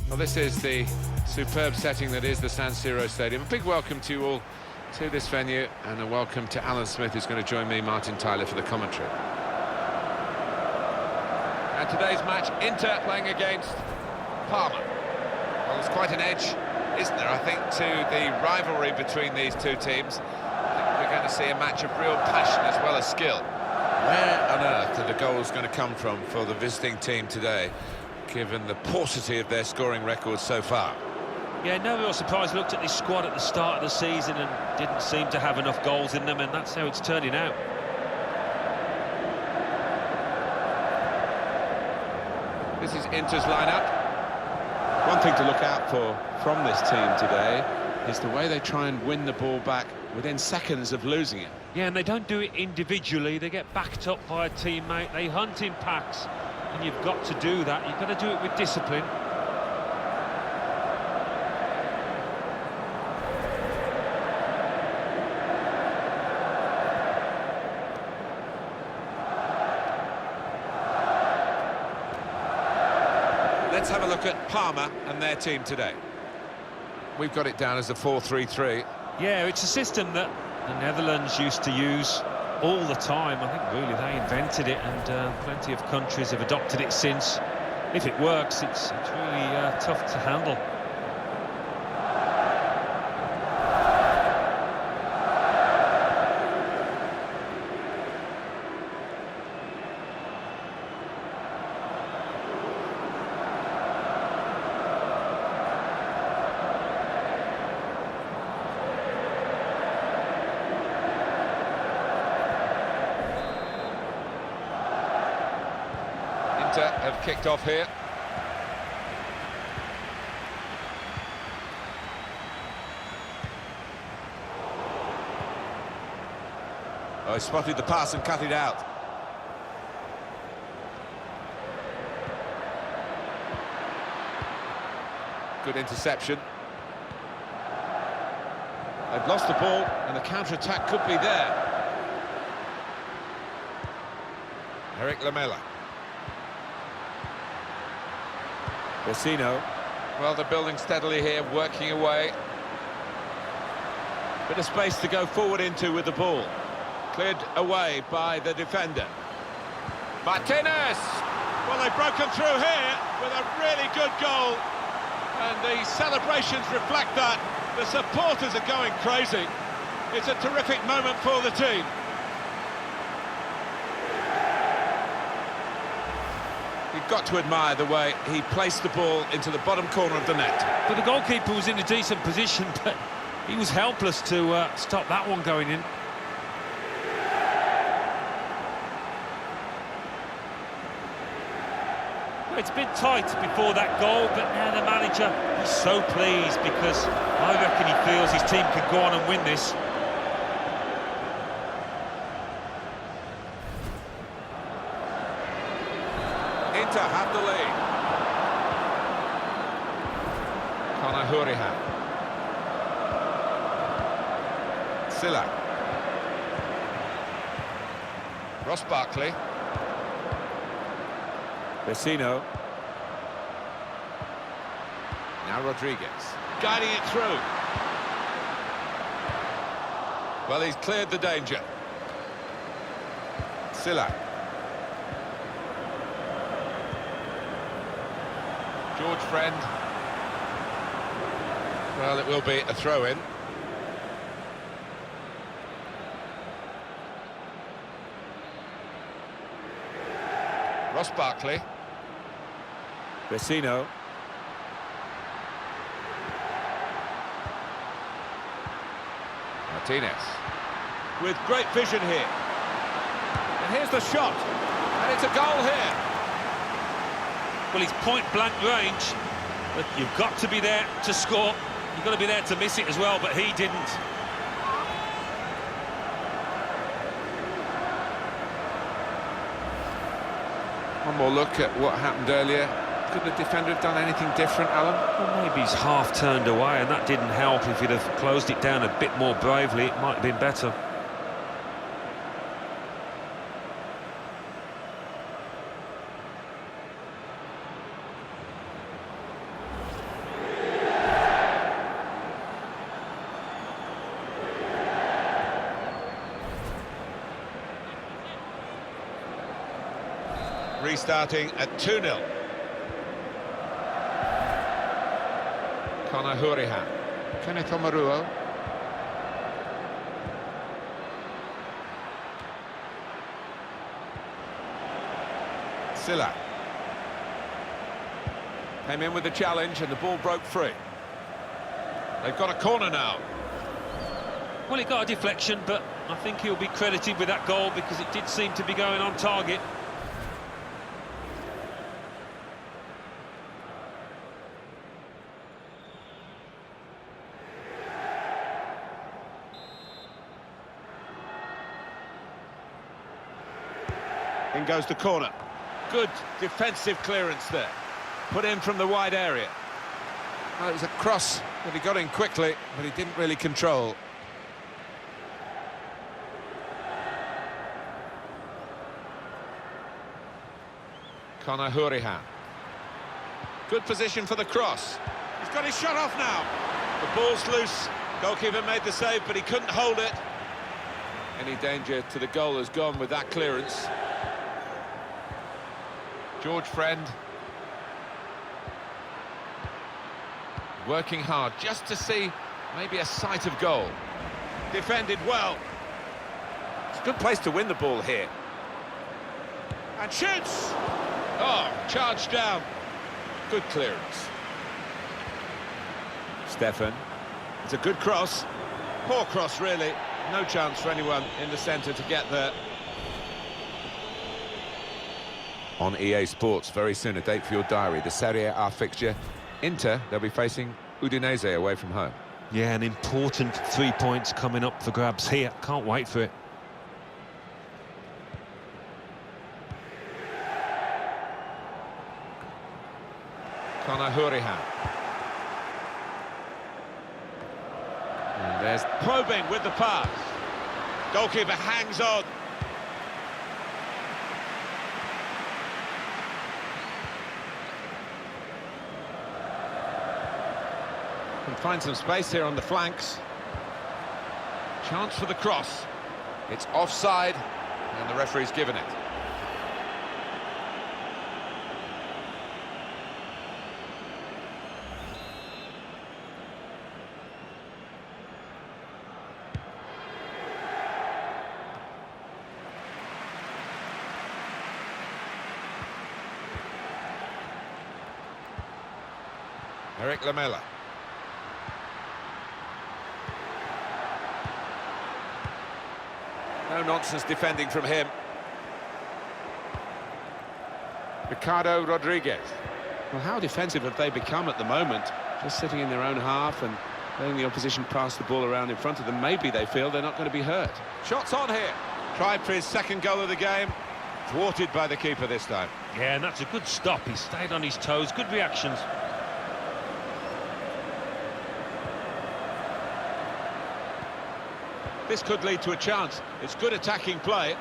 Well, this is the superb setting that is the San Siro Stadium. A big welcome to you all to this venue, and a welcome to Alan Smith, who's going to join me, Martin Tyler, for the commentary. And today's match, Inter playing against Parma. Well, there's quite an edge, isn't there, I think, to the rivalry between these two teams. I think we're going to see a match of real passion as well as skill. Where on earth are the goals going to come from for the visiting team today, given the paucity of their scoring records so far? Yeah, no real surprise. Looked at this squad at the start of the season and didn't seem to have enough goals in them, and that's how it's turning out. This is Inter's lineup. One thing to look out for from this team today is the way they try and win the ball back within seconds of losing it. Yeah, and they don't do it individually. They get backed up by a teammate. They hunt in packs, and you've got to do that. You've got to do it with discipline. Let's have a look at Parma and their team today. We've got it down as a 4-3-3. Yeah, it's a system that the Netherlands used to use all the time. I think really they invented it, and plenty of countries have adopted it since. If it works, it's really tough to handle. Have kicked off here. Oh, he spotted the pass and cut it out. Good interception. They've lost the ball, and the counter-attack could be there. Eric Lamela. Vecino. Well, they're building steadily here, working away. Bit of space to go forward into with the ball. Cleared away by the defender. Martinez! Well, they've broken through here with a really good goal. And the celebrations reflect that. The supporters are going crazy. It's a terrific moment for the team. You've got to admire the way he placed the ball into the bottom corner of the net. But the goalkeeper was in a decent position, but he was helpless to stop that one going in. It's been tight before that goal, but now the manager, he's so pleased because I reckon he feels his team can go on and win this. Inter have the lead. Conor Hurihan. Silla. Ross Barkley. Vecino. Now Rodriguez. Guiding it through. Well, he's cleared the danger. Silla. George Friend. Well, it will be a throw-in. Ross Barkley. Vecino. Martinez. With great vision here. And here's the shot. And it's a goal here. Well, he's point-blank range, but you've got to be there to score. You've got to be there to miss it as well, but he didn't. One more look at what happened earlier. Could the defender have done anything different, Alan? Well, maybe he's half turned away, and that didn't help. If he'd have closed it down a bit more bravely, it might have been better. restarting at 2-0. Conor Hurihan. Kenneth Omaruo. Silla. Came in with the challenge and the ball broke free. They've got a corner now. Well, he got a deflection, but I think he'll be credited with that goal because it did seem to be going on target. In goes the corner. Good defensive clearance there. Put in from the wide area. Well, it was a cross that he got in quickly, but he didn't really control. Conor Hurihan. Good position for the cross. He's got his shot off now. The ball's loose. Goalkeeper made the save, but he couldn't hold it. Any danger to the goal has gone with that clearance. George Friend. Working hard just to see maybe a sight of goal. Defended well. It's a good place to win the ball here. And shoots! Oh, charged down. Good clearance. Stefan. It's a good cross. Poor cross, really. No chance for anyone in the centre to get there. On EA Sports, very soon, a date for your diary. The Serie A fixture. Inter, they'll be facing Udinese away from home. Yeah, an important 3 points coming up for grabs here. Can't wait for it. Conor Hurihan. And there's probing with the pass. Goalkeeper hangs on. Can find some space here on the flanks. Chance for the cross. It's offside, and the referee's given it. Eric Lamela. No nonsense defending from him. Ricardo Rodriguez. Well, how defensive have they become at the moment? Just sitting in their own half and letting the opposition pass the ball around in front of them. Maybe they feel they're not going to be hurt. Shots on here. Tried for his second goal of the game. Thwarted by the keeper this time. Yeah, and that's a good stop. He stayed on his toes. Good reactions. This could lead to a chance. It's good attacking play.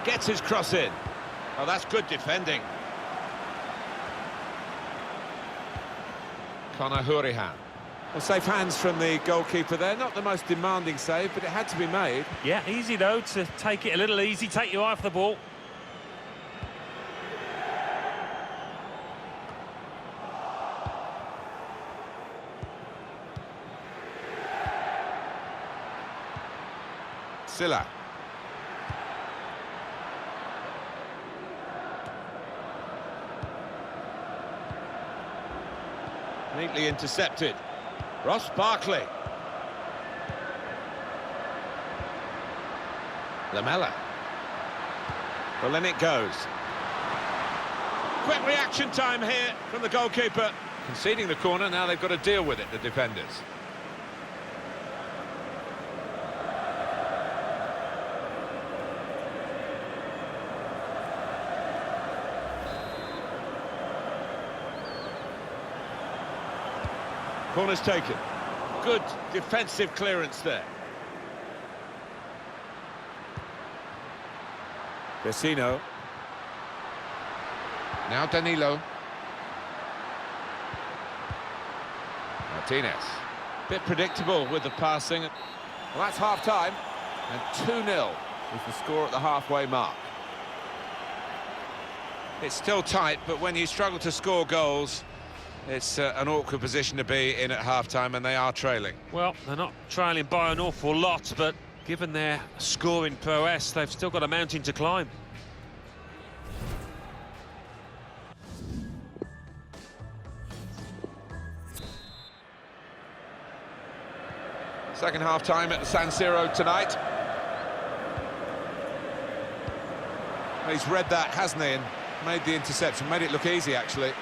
Gets his cross in. Oh, that's good defending. Conor Hurihan. Well, safe hands from the goalkeeper there. Not the most demanding save, but it had to be made. Yeah, easy though to take it a little easy, take your eye off the ball. Silla. Neatly intercepted. Ross Barkley. Lamela. Well, then it goes. Quick reaction time here from the goalkeeper. Conceding the corner, now they've got to deal with it, the defenders. Corner's taken. Good defensive clearance there. Vecino. Now Danilo. Martinez. Bit predictable with the passing. Well, that's half-time. And 2-0 is the score at the halfway mark. It's still tight, but when you struggle to score goals, it's an awkward position to be in at half-time, and they are trailing. Well, they're not trailing by an awful lot, but given their scoring prowess, they've still got a mountain to climb. Second half-time at the San Siro tonight. He's read that, hasn't he, and made the interception, made it look easy, actually.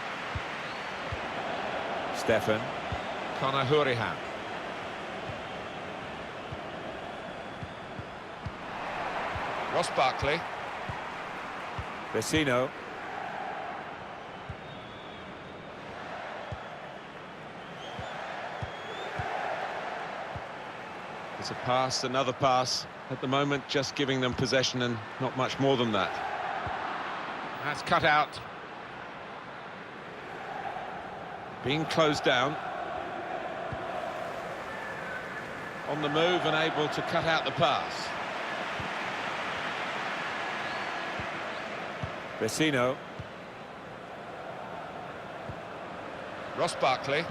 Stefan. Conor Hurihan. Ross Barkley. Vecino. It's a pass, another pass. At the moment, just giving them possession and not much more than that. That's cut out. Being closed down. On the move and able to cut out the pass. Vecino. Ross Barkley.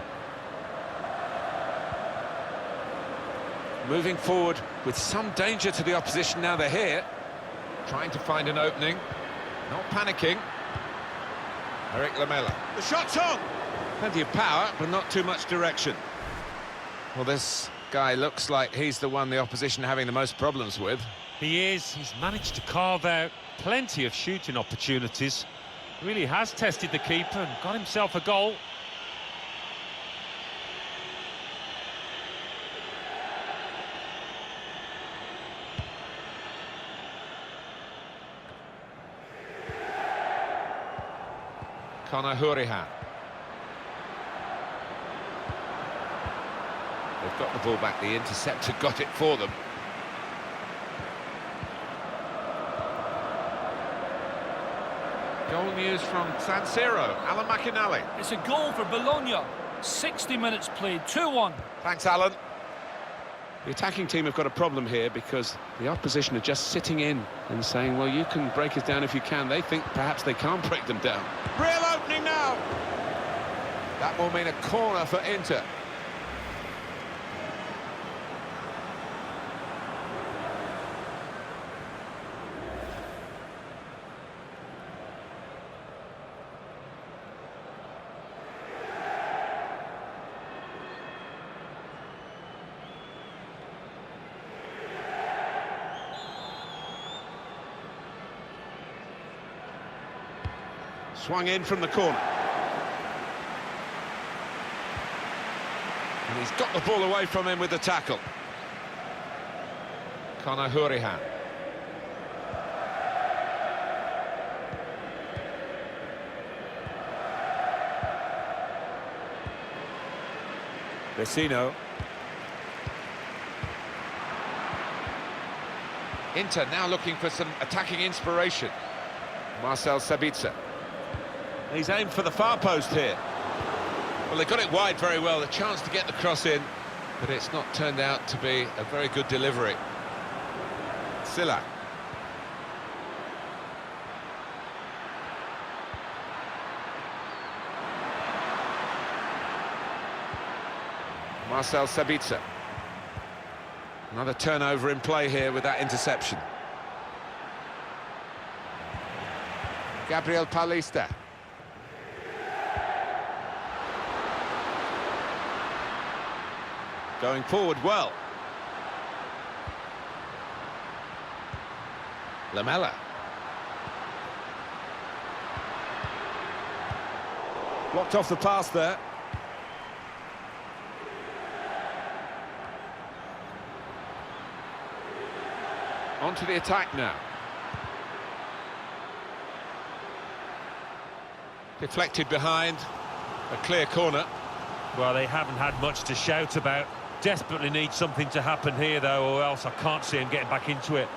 Moving forward with some danger to the opposition now they're here. Trying to find an opening. Not panicking. Eric Lamela. The shot's on! Plenty of power, but not too much direction. Well, this guy looks like he's the one the opposition are having the most problems with. He is. He's managed to carve out plenty of shooting opportunities. Really has tested the keeper and got himself a goal. Conor Hurihan. They've got the ball back, the interceptor got it for them. Goal news from San Siro, Alan McInally. It's a goal for Bologna. 60 minutes played, 2-1. Thanks, Alan. The attacking team have got a problem here because the opposition are just sitting in and saying, well, you can break us down if you can. They think perhaps they can't break them down. Real opening now! That will mean a corner for Inter. Swung in from the corner. And he's got the ball away from him with the tackle. Conor Hurihan. Vecino. Inter now looking for some attacking inspiration. Marcel Sabitzer. He's aimed for the far post here. Well, they got it wide very well, the chance to get the cross in, but it's not turned out to be a very good delivery. Silla. Marcel Sabitzer. Another turnover in play here with that interception. Gabriel Paulista. Going forward well. Lamela. Blocked off the pass there. On to the attack now. Deflected behind. A clear corner. Well, they haven't had much to shout about. Desperately need something to happen here, though, or else I can't see him getting back into it.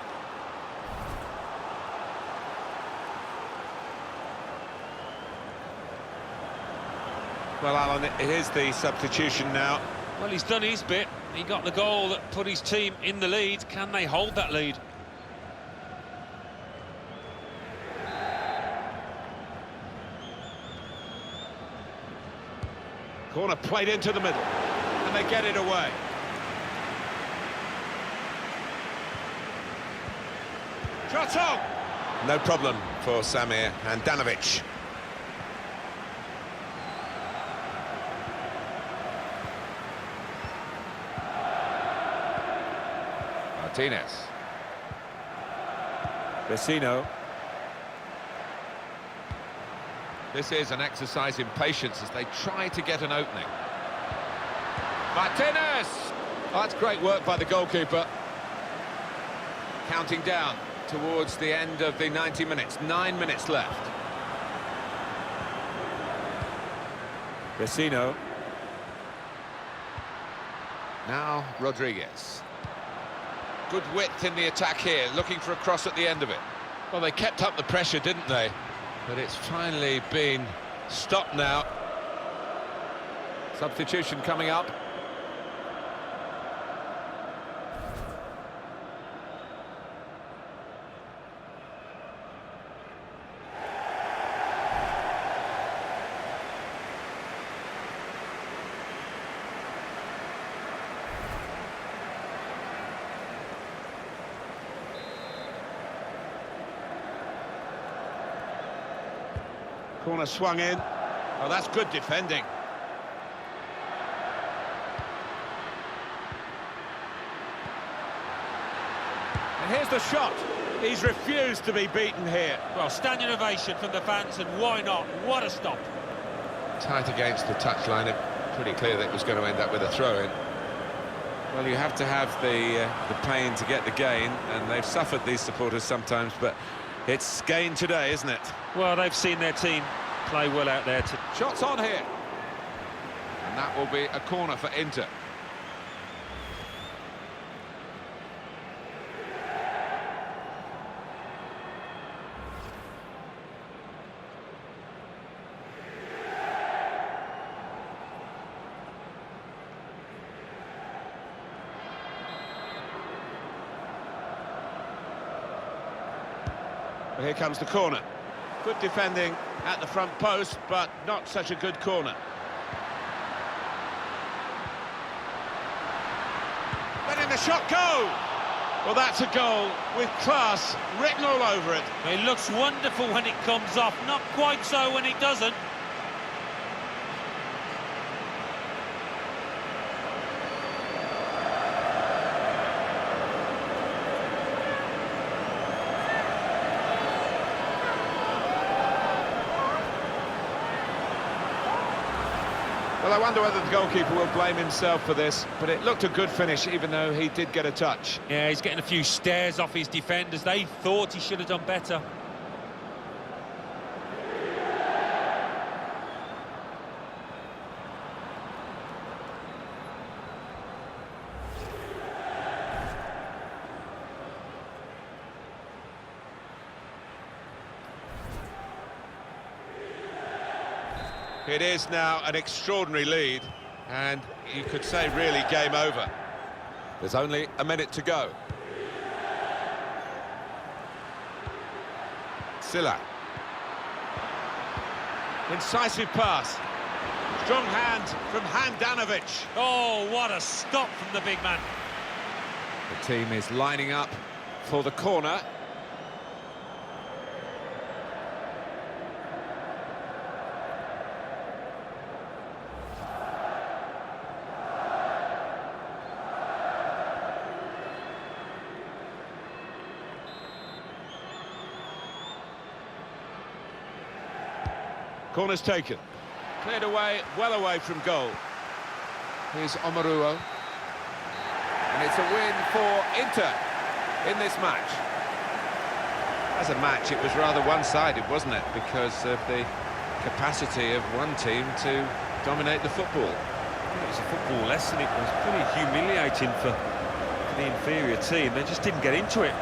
Well, Alan, it is the substitution now. Well, he's done his bit. He got the goal that put his team in the lead. Can they hold that lead? Corner played into the middle, and they get it away. Shot on! No problem for Samir Handanovic. Martinez. Vecino. This is an exercise in patience as they try to get an opening. Martinez! Oh, that's great work by the goalkeeper. Counting down towards the end of the 90 minutes. 9 minutes left. Vecino. Now Rodriguez. Good width in the attack here, looking for a cross at the end of it. Well, they kept up the pressure, didn't they? But it's finally been stopped now. Substitution coming up. Corner swung in. Oh, that's good defending. And here's the shot. He's refused to be beaten here. Well, standing ovation from the fans, and why not? What a stop. Tight against the touchline. Pretty clear that it was going to end up with a throw-in. Well, you have to have the pain to get the gain, and they've suffered, these supporters, sometimes, but it's gain today, isn't it? Well, they've seen their team play well out there. Shots on here. And that will be a corner for Inter. Well, here comes the corner. Good defending at the front post, but not such a good corner. Letting the shot go! Well, that's a goal with class written all over it. It looks wonderful when it comes off, not quite so when it doesn't. Well, I wonder whether the goalkeeper will blame himself for this, but it looked a good finish, even though he did get a touch. Yeah, he's getting a few stares off his defenders. They thought he should have done better. It is now an extraordinary lead, and you could say really game over. There's only a minute to go. Silla. Incisive pass. Strong hand from Handanovic. Oh, what a stop from the big man. The team is lining up for the corner. Corner's taken. Cleared away, well away from goal. Here's Omaruo. And it's a win for Inter in this match. As a match, it was rather one-sided, wasn't it? Because of the capacity of one team to dominate the football. It was a football lesson. It was pretty humiliating for the inferior team. They just didn't get into it.